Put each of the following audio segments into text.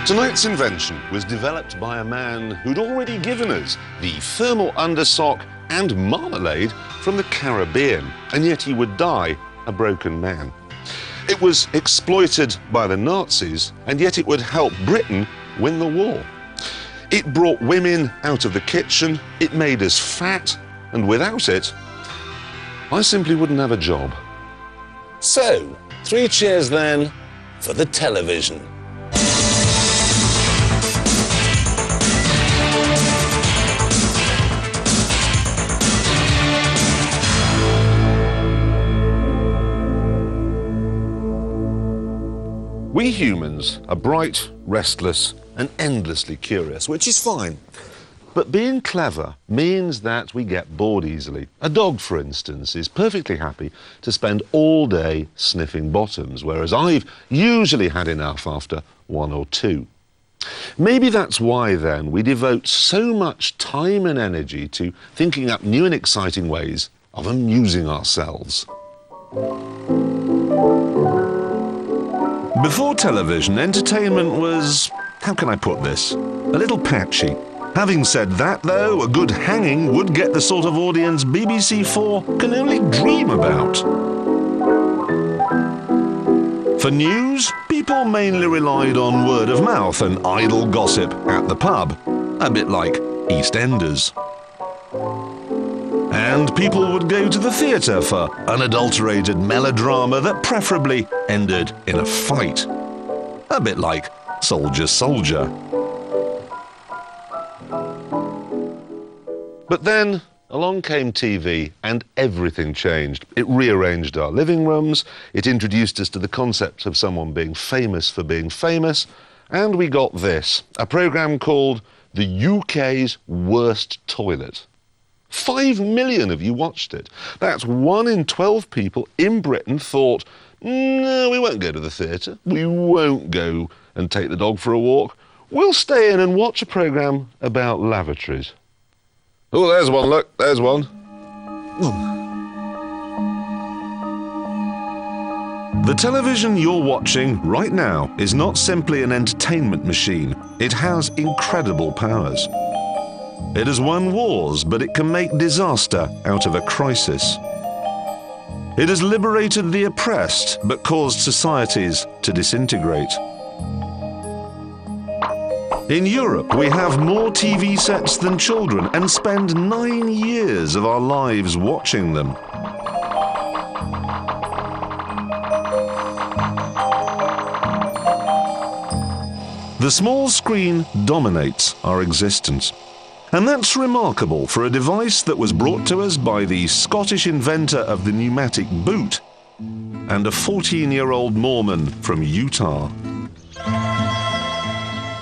Tonight's invention was developed by a man who'd already given us the thermal undersock and marmalade from the Caribbean, and yet he would die a broken man. It was exploited by the Nazis, and yet it would help Britain win the war. It brought women out of the kitchen, it made us fat, and without it, I simply wouldn't have a job. So, 3 cheers then for the television. We humans are bright, restless, and endlessly curious, which is fine. But being clever means that we get bored easily. A dog, for instance, is perfectly happy to spend all day sniffing bottoms, whereas I've usually had enough after 1 or 2. Maybe that's why, then, we devote so much time and energy to thinking up new and exciting ways of amusing ourselves. Before television, entertainment was, how can I put this, a little patchy. Having said that, though, a good hanging would get the sort of audience BBC4 can only dream about. For news, people mainly relied on word of mouth and idle gossip at the pub, a bit like EastEnders. And people would go to the theatre for unadulterated melodrama that preferably ended in a fight, a bit like Soldier Soldier. But then along came TV and everything changed. It rearranged our living rooms, it introduced us to the concept of someone being famous for being famous, and we got this, a programme called The UK's Worst Toilet. 5 million of you watched it. That's 1 in 12 people in Britain thought, no, we won't go to the theatre, we won't go and take the dog for a walk, we'll stay in and watch a programme about lavatories. Oh, there's one, look, there's one. The television you're watching right now is not simply an entertainment machine. It has incredible powers. It has won wars, but it can make disaster out of a crisis. It has liberated the oppressed, but caused societies to disintegrate. In Europe, we have more TV sets than children and spend 9 years of our lives watching them. The small screen dominates our existence. And that's remarkable for a device that was brought to us by the Scottish inventor of the pneumatic boot and a 14-year-old Mormon from Utah.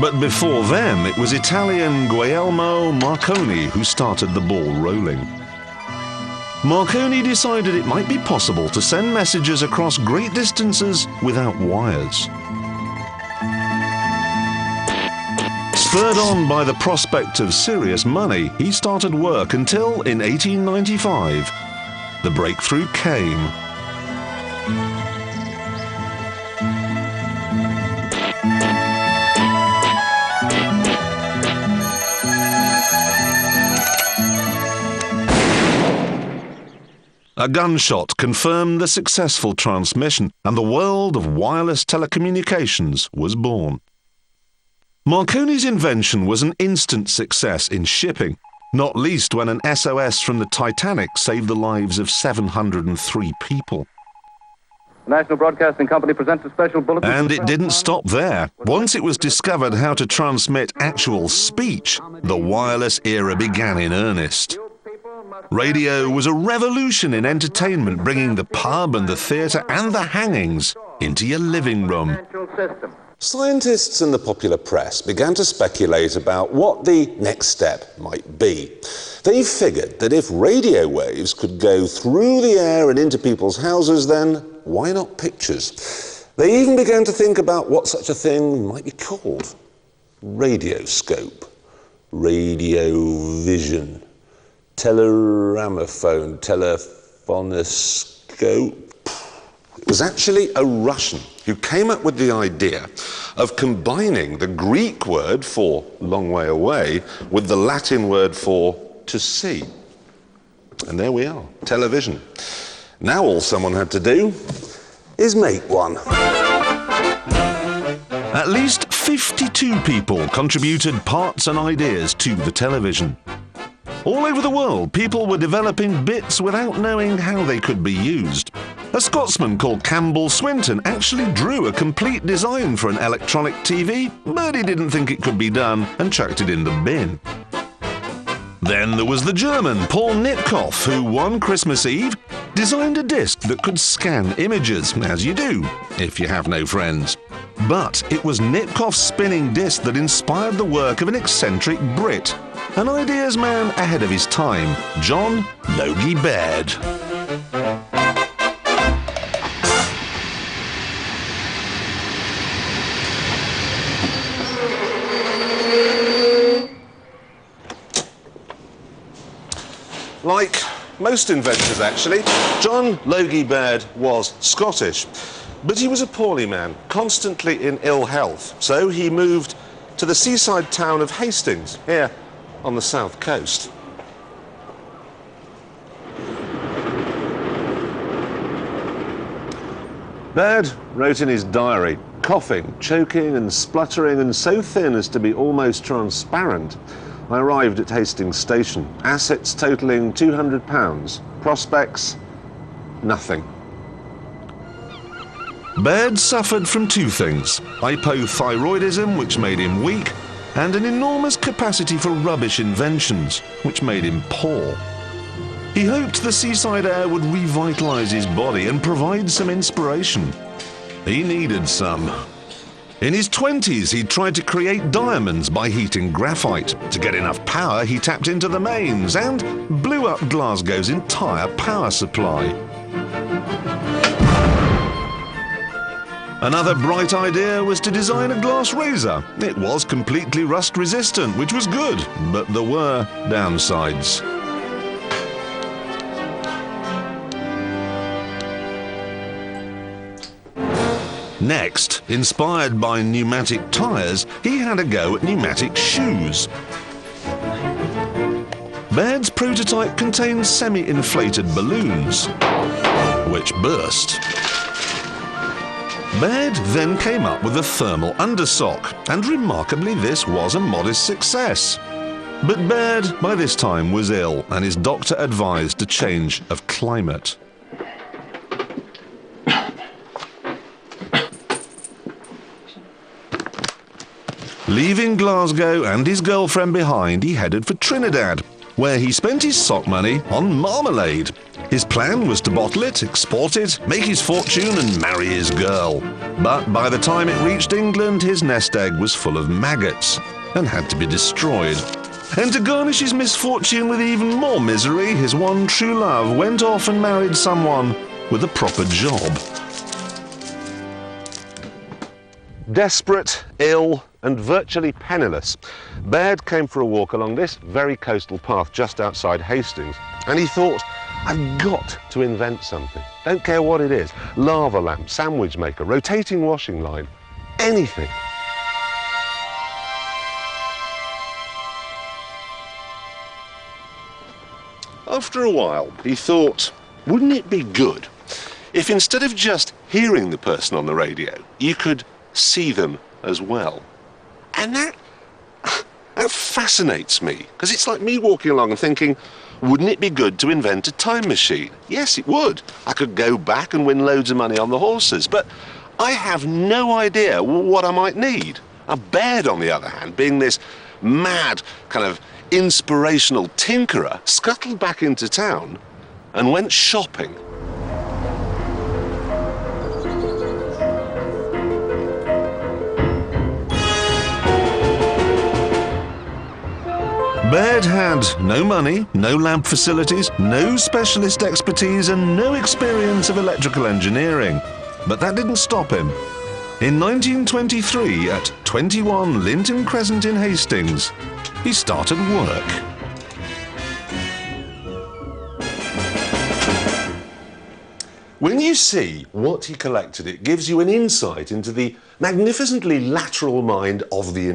But before them, it was Italian Guglielmo Marconi who started the ball rolling. Marconi decided it might be possible to send messages across great distances without wires. Spurred on by the prospect of serious money, he started work until, in 1895, the breakthrough came. A gunshot confirmed the successful transmission, and the world of wireless telecommunications was born. Marconi's invention was an instant success in shipping, not least when an SOS from the Titanic saved the lives of 703 people. The National Broadcasting Company presents a special bulletin. And it didn't stop there. Once it was discovered how to transmit actual speech, the wireless era began in earnest. Radio was a revolution in entertainment, bringing the pub and the theatre and the hangings into your living room. Scientists and the popular press began to speculate about what the next step might be. They figured that if radio waves could go through the air and into people's houses, then why not pictures? They even began to think about what such a thing might be called. Radioscope, radiovision, teleramophone, telephonoscope. It was actually a Russian who came up with the idea of combining the Greek word for long way away with the Latin word for to see. And there we are, television. Now all someone had to do is make one. At least 52 people contributed parts and ideas to the television. All over the world, people were developing bits without knowing how they could be used. A Scotsman called Campbell Swinton actually drew a complete design for an electronic TV, but he didn't think it could be done and chucked it in the bin. Then there was the German Paul Nitkoff, who one Christmas Eve designed a disc that could scan images, as you do, if you have no friends. But it was Nitkoff's spinning disc that inspired the work of an eccentric Brit, an ideas man ahead of his time, John Logie Baird. Like most inventors, actually, John Logie Baird was Scottish. But he was a poorly man, constantly in ill health, so he moved to the seaside town of Hastings, here on the south coast. Baird wrote in his diary, coughing, choking and spluttering and so thin as to be almost transparent. I arrived at Hastings Station, assets totalling £200, prospects, nothing. Baird suffered from two things: hypothyroidism, which made him weak, and an enormous capacity for rubbish inventions, which made him poor. He hoped the seaside air would revitalise his body and provide some inspiration. He needed some. In his 20s, he tried to create diamonds by heating graphite. To get enough power, he tapped into the mains and blew up Glasgow's entire power supply. Another bright idea was to design a glass razor. It was completely rust-resistant, which was good, but there were downsides. Next, inspired by pneumatic tyres, he had a go at pneumatic shoes. Baird's prototype contained semi-inflated balloons, which burst. Baird then came up with a thermal undersock, and remarkably this was a modest success. But Baird by this time was ill, and his doctor advised a change of climate. Leaving Glasgow and his girlfriend behind, he headed for Trinidad, where he spent his sock money on marmalade. His plan was to bottle it, export it, make his fortune and marry his girl. But by the time it reached England, his nest egg was full of maggots and had to be destroyed. And to garnish his misfortune with even more misery, his one true love went off and married someone with a proper job. Desperate, ill, and virtually penniless, Baird came for a walk along this very coastal path just outside Hastings, and he thought, I've got to invent something. Don't care what it is. Lava lamp, sandwich maker, rotating washing line, anything. After a while, he thought, wouldn't it be good if instead of just hearing the person on the radio, you could see them as well? And that fascinates me, because it's like me walking along and thinking, wouldn't it be good to invent a time machine? Yes, it would. I could go back and win loads of money on the horses, but I have no idea what I might need. A Baird, on the other hand, being this mad kind of inspirational tinkerer, scuttled back into town and went shopping. Baird had no money, no lab facilities, no specialist expertise and no experience of electrical engineering. But that didn't stop him. In 1923, at 21 Linton Crescent in Hastings, he started work. When you see what he collected, it gives you an insight into the magnificently lateral mind of the